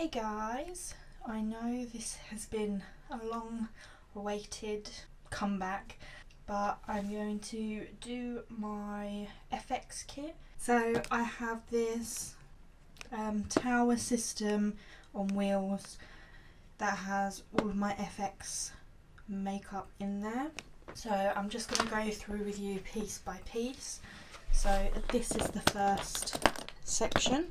Hey guys, I know this has been a long awaited comeback, but I'm going to do my FX kit. So I have this tower system on wheels that has all of my FX makeup in there. So I'm just going to go through with you piece by piece. So this is the first section.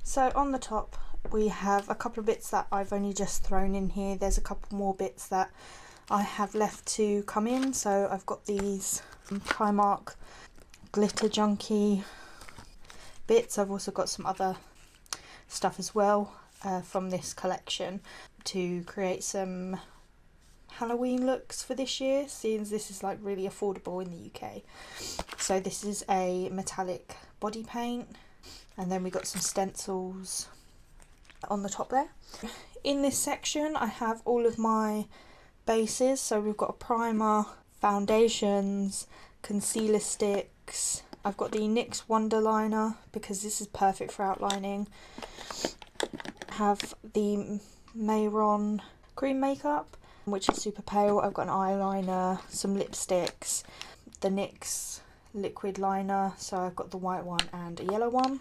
So on the top we have a couple of bits that I've only just thrown in here. There's a couple more bits that I have left to come in. So I've got these Primark glitter junkie bits. I've also got some other stuff as well from this collection to create some Halloween looks for this year, seeing as this is like really affordable in the UK. So this is a metallic body paint. And then we got some stencils on the top there. In this section I have all of my bases. So we've got a primer, foundations, concealer sticks. I've got the NYX Wonder Liner because this is perfect for outlining. I have the Mayron cream makeup, which is super pale. I've got an eyeliner, some lipsticks, the NYX liquid liner, so I've got the white one and a yellow one.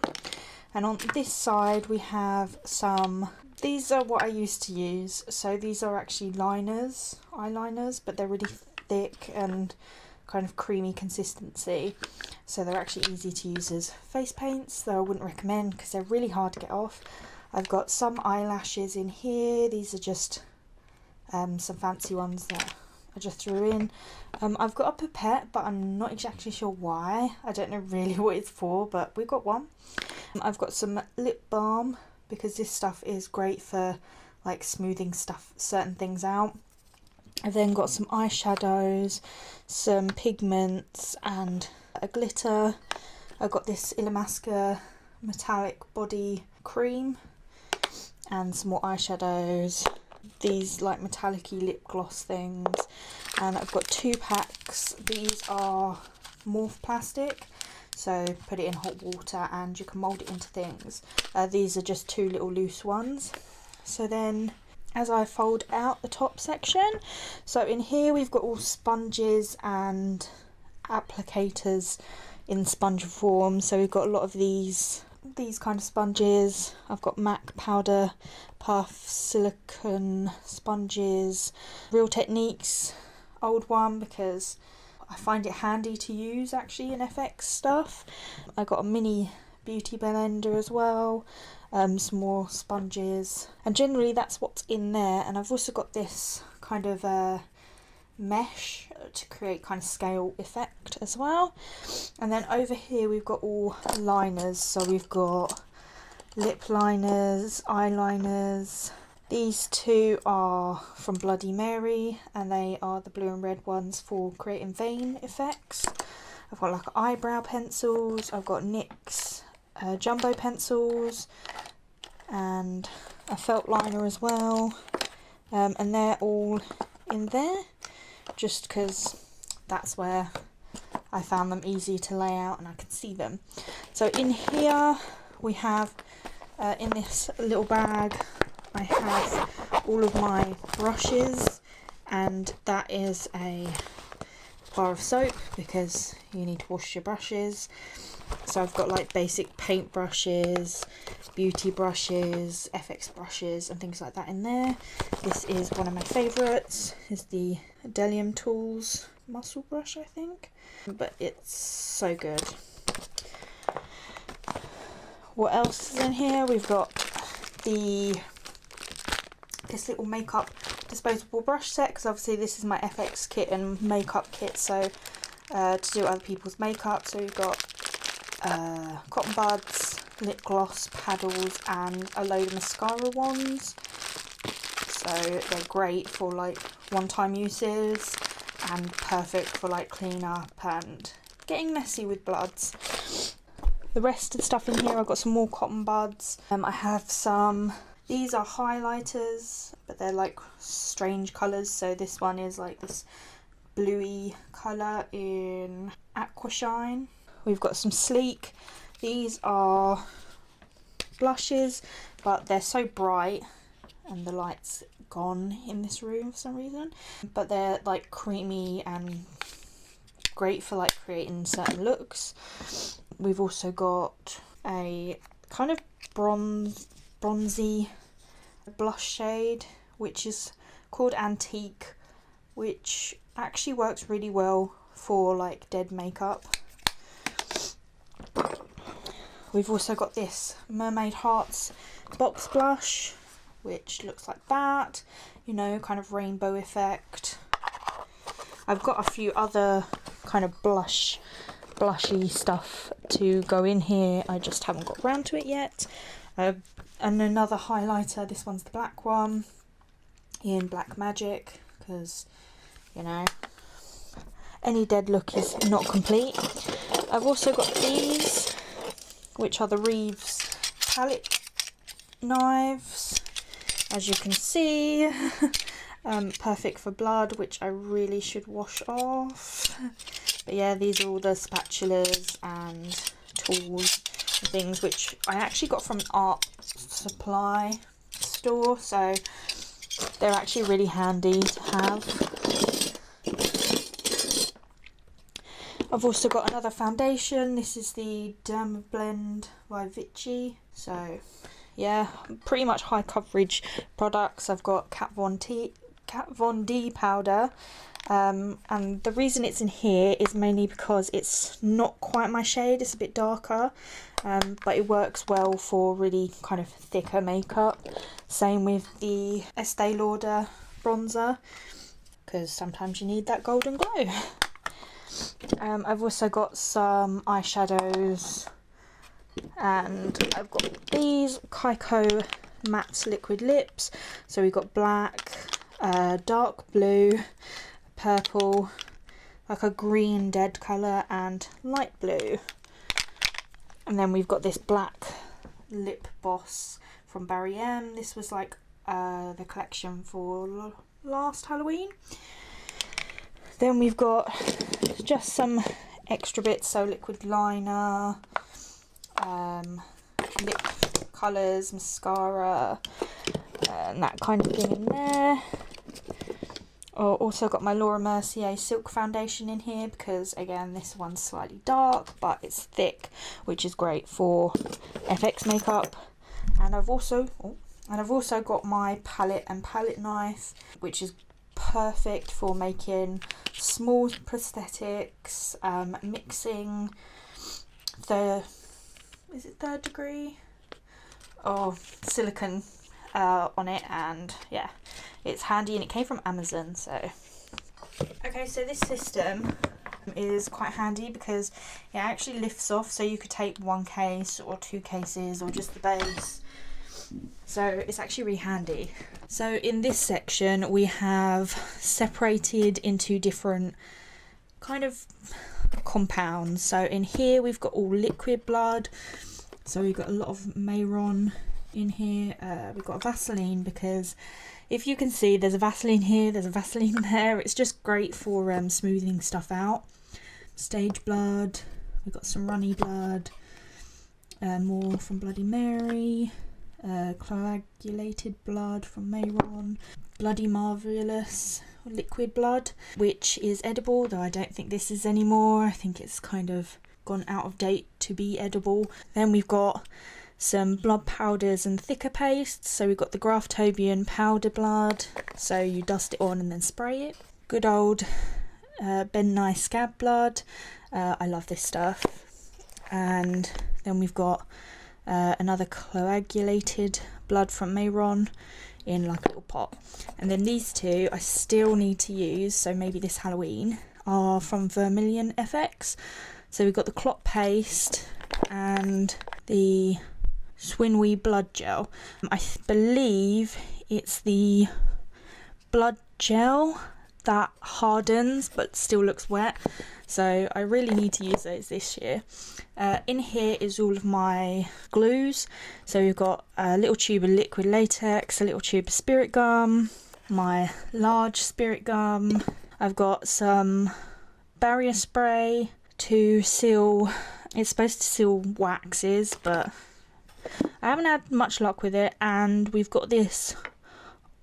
And on this side we have some, these are what I used to use, so these are actually eyeliners, but they're really thick and kind of creamy consistency, so they're actually easy to use as face paints, though I wouldn't recommend because they're really hard to get off. I've got some eyelashes in here. These are just some fancy ones that I just threw in. I've got a pipette, but I'm not exactly sure why. I don't know really what it's for, but we've got one. I've got some lip balm because this stuff is great for like smoothing certain things out. I've then got some eyeshadows, some pigments and a glitter. I've got this Illamasqua metallic body cream and some more eyeshadows, these like metallic-y lip gloss things, and I've got 2 packs. These are morph plastic, so put it in hot water and you can mould it into things. These are just 2 little loose ones. So then as I fold out the top section, so in here we've got all sponges and applicators in sponge form. So we've got a lot of these kind of sponges. I've got MAC powder puff, silicone sponges, Real Techniques old one because I find it handy to use actually in FX stuff. I got a mini beauty blender as well, some more sponges, and generally that's what's in there. And I've also got this kind of mesh to create kind of scale effect as well. And then over here we've got all liners, so we've got lip liners, eyeliners. These 2 are from Bloody Mary and they are the blue and red ones for creating vein effects. I've got like eyebrow pencils, I've got NYX jumbo pencils and a felt liner as well, and they're all in there just because that's where I found them easy to lay out and I can see them. So in here we have, in this little bag, I have all of my brushes, and that is a bar of soap because you need to wash your brushes. So I've got like basic paint brushes, beauty brushes, FX brushes and things like that in there. This is one of my favourites, is the Delium Tools muscle brush, I think, but it's so good. What else is in here? We've got this little makeup disposable brush set, because obviously this is my FX kit and makeup kit, so to do other people's makeup. So we've got cotton buds, lip gloss, paddles and a load of mascara wands. So they're great for like one-time uses and perfect for like clean up and getting messy with bloods. The rest of the stuff in here, I've got some more cotton buds. I have some, these are highlighters, but they're like strange colours. So this one is like this bluey colour in Aqua Shine. We've got some sleek These are blushes, but they're so bright and the light's gone in this room for some reason, but they're like creamy and great for like creating certain looks. We've also got a kind of bronzy blush shade which is called Antique, which actually works really well for like dead makeup. We've also got this Mermaid Hearts box blush, which looks like that, you know, kind of rainbow effect. I've got a few other kind of blushy stuff to go in here, I just haven't got around to it yet. And another highlighter, this one's the black one in Black Magic, because, you know, any dead look is not complete. I've also got these, which are the Reeves palette knives, as you can see. Perfect for blood, which I really should wash off. But yeah, these are all the spatulas and tools and things which I actually got from an art supply store, so they're actually really handy to have. I've also got another foundation. This is the Derma Blend by Vichy. So yeah, pretty much high coverage products. I've got Kat Von D powder, and the reason it's in here is mainly because it's not quite my shade, it's a bit darker, but it works well for really kind of thicker makeup. Same with the Estee Lauder bronzer, because sometimes you need that golden glow. I've also got some eyeshadows, and I've got these Kaiko matte liquid lips. So we've got black, dark blue, purple, like a green dead colour, and light blue. And then we've got this black lip gloss from Barry M. This was like the collection for last Halloween. Then we've got just some extra bits, so liquid liner, lip colours, mascara, and that kind of thing in there. Also got my Laura Mercier Silk Foundation in here, because again this one's slightly dark but it's thick, which is great for FX makeup. And I've also got my palette and palette knife, which is perfect for making small prosthetics, mixing is it third degree or silicone on it, and yeah, it's handy, and it came from Amazon. So okay, so this system is quite handy because it actually lifts off, so you could take one case or two cases or just the base. So it's actually really handy. So in this section we have separated into different kind of compounds. So in here we've got all liquid blood, so we've got a lot of Mayron in here. We've got Vaseline, because if you can see there's a Vaseline here, there's a Vaseline there. It's just great for smoothing stuff out. Stage blood, we've got some runny blood, more from Bloody Mary, coagulated blood from Mayron, Bloody Marvellous liquid blood, which is edible, though I don't think this is anymore. I think it's kind of gone out of date to be edible. Then we've got some blood powders and thicker pastes. So we've got the Graftobian powder blood, so you dust it on and then spray it. Good old Ben Nye scab blood, I love this stuff. And then we've got another coagulated blood from Mayron in like a little pot. And then these two I still need to use, so maybe this Halloween, are from Vermilion FX. So we've got the clot paste and the Swinwee blood gel. I believe it's the blood gel that hardens but still looks wet, so I really need to use those this year. In here is all of my glues. So we've got a little tube of liquid latex, a little tube of spirit gum, my large spirit gum. I've got some barrier spray to seal It's supposed to seal waxes, but I haven't had much luck with it. And we've got this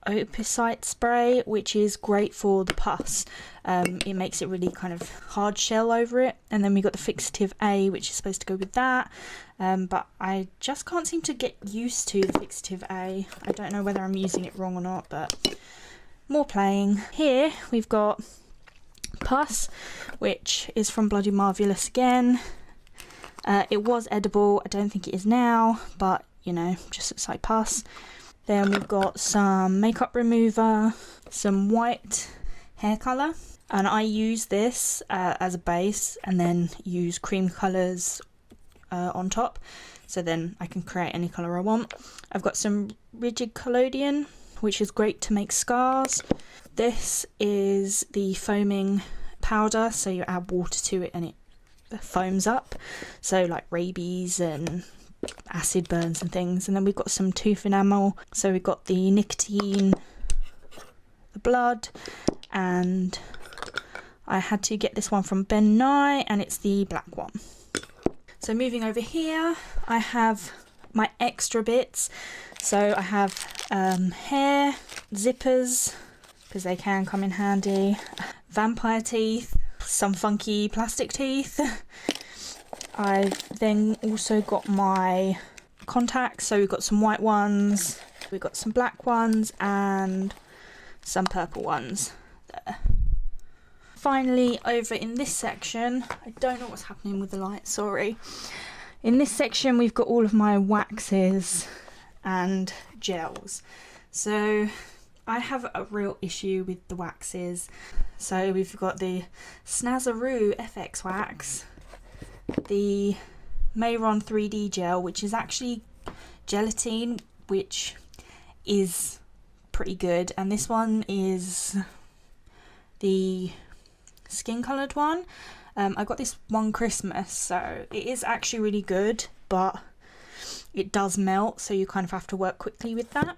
opicite spray, which is great for the pus. It makes it really kind of hard shell over it. And then we got the fixative A, which is supposed to go with that, but I just can't seem to get used to the fixative A. I don't know whether I'm using it wrong or not, but more playing. Here we've got pus, which is from Bloody Marvellous again. It was edible. I don't think it is now, but you know, just looks like pus. Then we've got some makeup remover, some white hair colour, and I use this as a base and then use cream colours on top, so then I can create any colour I want. I've got some rigid collodion, which is great to make scars. This is the foaming powder, so you add water to it and it foams up, so like rabies and acid burns and things. And then we've got some tooth enamel, so we've got the nicotine, the blood, and I had to get this one from Ben Nye, and it's the black one. So moving over here, I have my extra bits. So I have hair, zippers, because they can come in handy, vampire teeth, some funky plastic teeth. I've then also got my contacts, so we've got some white ones, we've got some black ones, and some purple ones there. Finally, over in this section, I don't know what's happening with the light, sorry. In this section we've got all of my waxes and gels. So I have a real issue with the waxes. So we've got the Snazaroo FX wax, the Mayron 3D gel, which is actually gelatine, which is pretty good, and this one is the skin coloured one. I got this one Christmas, so it is actually really good, but it does melt, so you kind of have to work quickly with that.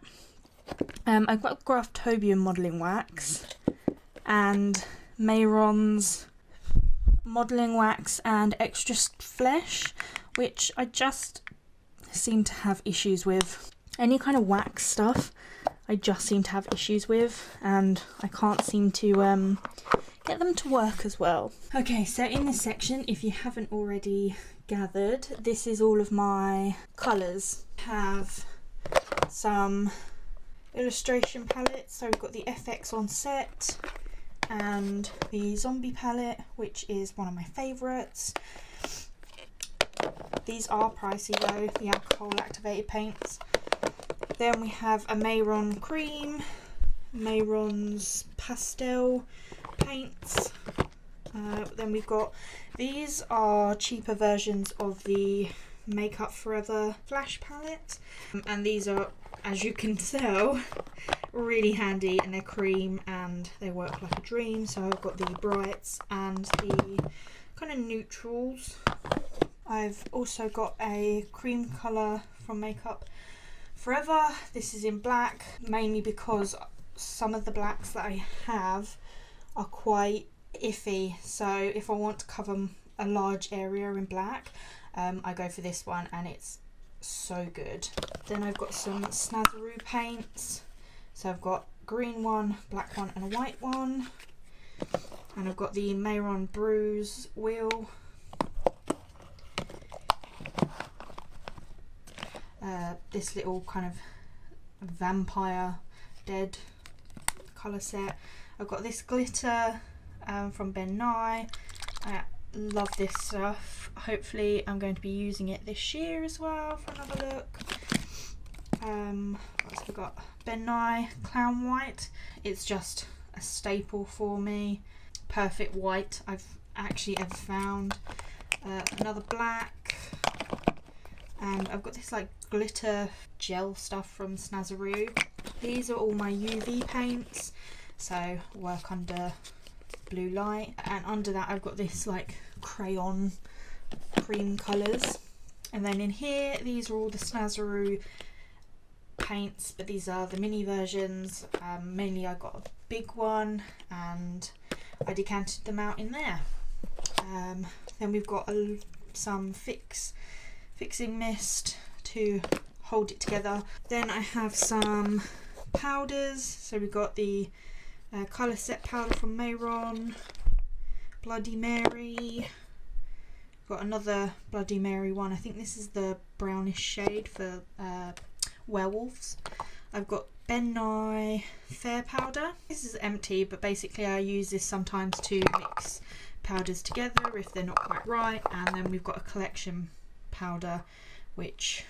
I've got Graftobian modelling wax and Mayron's modelling wax and extra flesh, which I just seem to have issues with. Any kind of wax stuff I just seem to have issues with, and I can't seem to get them to work as well. Okay, so in this section, if you haven't already gathered, this is all of my colours. I have some illustration palettes, so we've got the FX on set and the zombie palette, which is one of my favourites. These are pricey though, the alcohol activated paints. Then we have a Mayron cream, Mayron's pastel paints. Then we've got, these are cheaper versions of the Makeup Forever Flash palette, and these are, as you can tell, really handy, and they're cream and they work like a dream. So I've got the brights and the kind of neutrals. I've also got a cream colour from Makeup Forever. This is in black, mainly because some of the blacks that I have are quite iffy, so if I want to cover a large area in black, I go for this one, and it's so good. Then I've got some Snazaroo paints, so I've got green one, black one and a white one, and I've got the Mayron Bruise wheel, this little kind of vampire dead colour set. I've got this glitter from Ben Nye. I love this stuff. Hopefully I'm going to be using it this year as well for another look. What else have we got? Ben Nye Clown White. It's just a staple for me. Perfect white I've actually ever found. Another black. And I've got this like glitter gel stuff from Snazaroo. These are all my UV paints, so work under blue light, and under that I've got this like crayon cream colours. And then in here, these are all the Snazaroo paints, but these are the mini versions. Mainly I got a big one and I decanted them out in there. Then we've got some fixing mist to hold it together. Then I have some powders. So we've got the colour set powder from Mayron, Bloody Mary, got another Bloody Mary one. I think this is the brownish shade for werewolves. I've got Ben Nye Fair powder. This is empty, but basically I use this sometimes to mix powders together if they're not quite right. And then we've got a collection powder which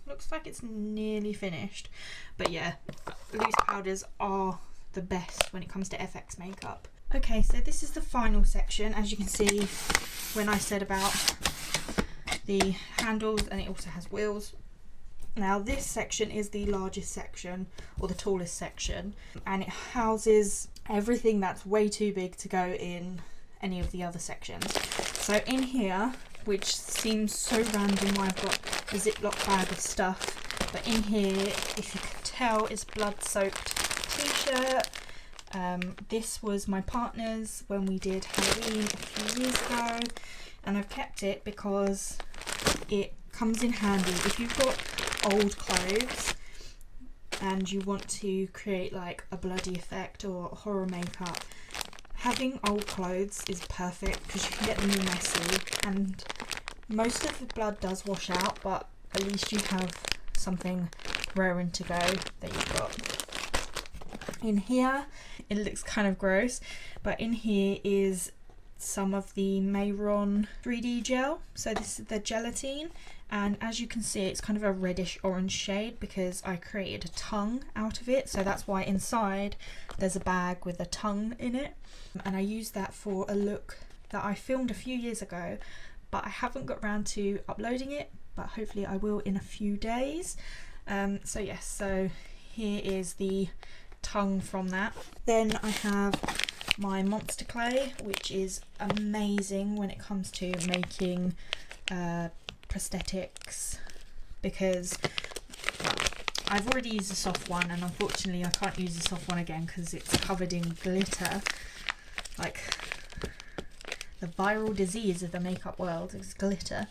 looks like it's nearly finished, but yeah, loose powders are the best when it comes to FX makeup. Okay, so this is the final section. As you can see, when I said about the handles, and it also has wheels. Now this section is the largest section, or the tallest section, and it houses everything that's way too big to go in any of the other sections. So in here, which seems so random why I've got a Ziploc bag of stuff, but in here, if you can tell, it's blood-soaked t-shirt. This was my partner's when we did Halloween a few years ago, and I've kept it because it comes in handy if you've got old clothes and you want to create like a bloody effect or horror makeup. Having old clothes is perfect because you can get them all messy, and most of the blood does wash out, but at least you have something raring to go that you've got. In here, it looks kind of gross, but in here is some of the Mayron 3D gel. So this is the gelatine, and as you can see, it's kind of a reddish orange shade because I created a tongue out of it. So that's why inside there's a bag with a tongue in it, and I used that for a look that I filmed a few years ago, but I haven't got around to uploading it, but hopefully I will in a few days. So yes, so here is the tongue from that. Then I have my monster clay, which is amazing when it comes to making prosthetics, because I've already used a soft one, and unfortunately I can't use the soft one again because it's covered in glitter. Like, the viral disease of the makeup world is glitter.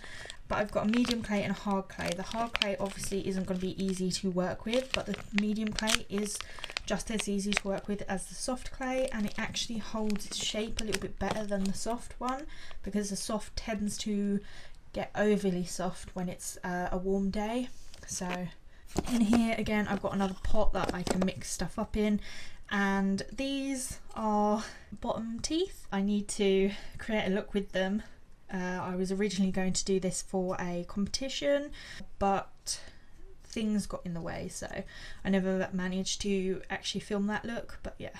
But I've got a medium clay and a hard clay. The hard clay obviously isn't going to be easy to work with, but the medium clay is just as easy to work with as the soft clay, and it actually holds its shape a little bit better than the soft one, because the soft tends to get overly soft when it's a warm day. So in here again, I've got another pot that I can mix stuff up in, and these are bottom teeth. I need to create a look with them. I was originally going to do this for a competition, but things got in the way, so I never managed to actually film that look. But yeah,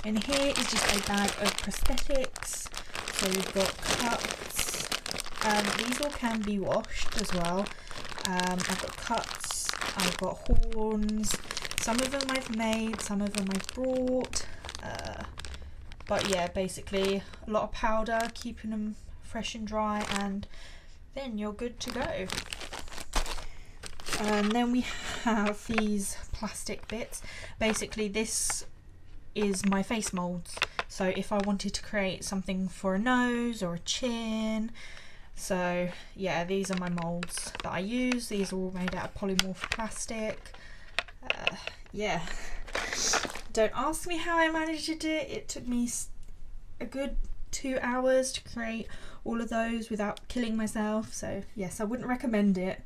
in here is just a bag of prosthetics. So we've got cuts, these all can be washed as well. I've got cuts, I've got horns, some of them I've made, some of them I've brought, but yeah, basically a lot of powder, keeping them fresh and dry, and then you're good to go. And then we have these plastic bits. Basically this is my face molds, so if I wanted to create something for a nose or a chin, so yeah, these are my molds that I use. These are all made out of polymorph plastic. Yeah, don't ask me how I managed to do it. It took me a good 2 hours to create all of those without killing myself, so yes, I wouldn't recommend it,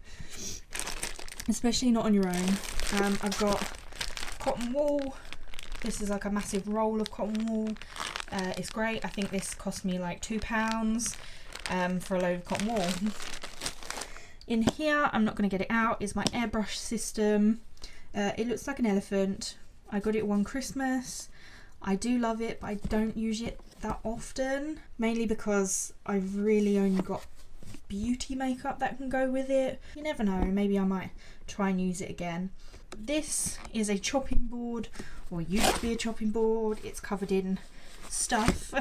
especially not on your own. I've got cotton wool. This is like a massive roll of cotton wool. It's great. I think this cost me like £2 for a load of cotton wool. In here, I'm not going to get it out, is my airbrush system. It looks like an elephant. I got it one Christmas. I do love it, but I don't use it that often, mainly because I've really only got beauty makeup that can go with it. You never know, maybe I might try and use it again. This is a chopping board, or used to be a chopping board. It's covered in stuff,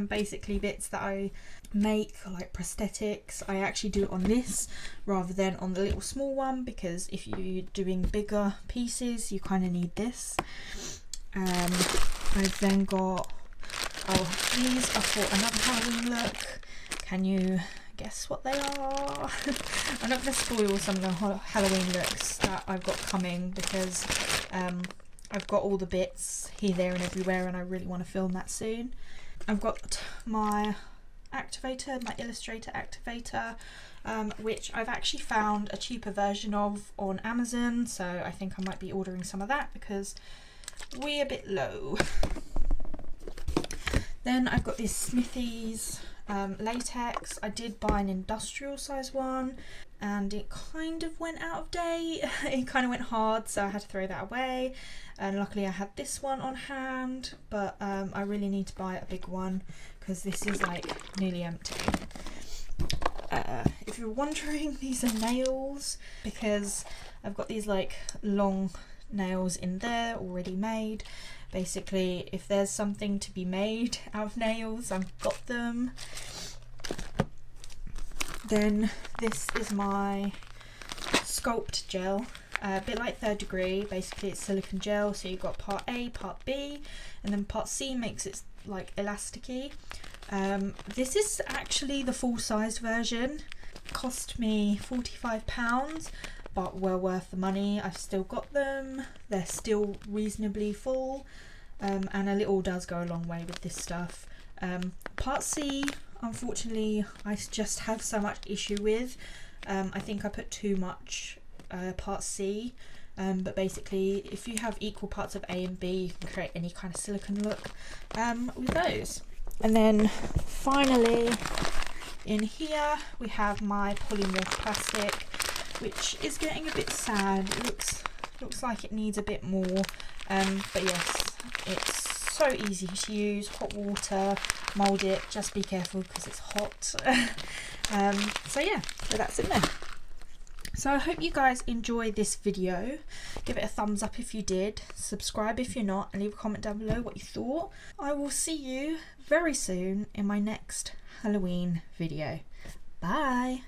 basically bits that I make, like prosthetics. I actually do it on this rather than on the little small one, because if you're doing bigger pieces you kind of need this. I've then got, oh, these are for another Halloween look. Can you guess what they are. I'm not going to spoil some of the Halloween looks that I've got coming because I've got all the bits here, there and everywhere, and I really want to film that soon. I've got my activator, my Illustrator activator, which I've actually found a cheaper version of on Amazon, so I think I might be ordering some of that because we're a bit low. Then I've got this Smithy's latex. I did buy an industrial size one and it kind of went out of date. It kind of went hard, so I had to throw that away, and luckily I had this one on hand, but I really need to buy a big one because this is like nearly empty. If you're wondering, these are nails because I've got these like long nails in there already made. Basically, if there's something to be made out of nails, I've got them. Then this is my sculpt gel, a bit like Third Degree. Basically it's silicone gel, so you've got part A, part B, and then part C makes it like elasticy. This is actually the full-sized version. It cost me £45, but well worth the money. I've still got them, they're still reasonably full, and a little does go a long way with this stuff. Part C, unfortunately, I just have so much issue with. I think I put too much part C, but basically if you have equal parts of A and B, you can create any kind of silicone look with those. And then finally in here we have my polymorph plastic, which is getting a bit sad. It looks like it needs a bit more, but yes, it's so easy to use. Hot water, mould it, just be careful because it's hot. So yeah, so that's in there. So I hope you guys enjoyed this video. Give it a thumbs up if you did, subscribe if you're not, and leave a comment down below what you thought. I will see you very soon in my next Halloween video. Bye!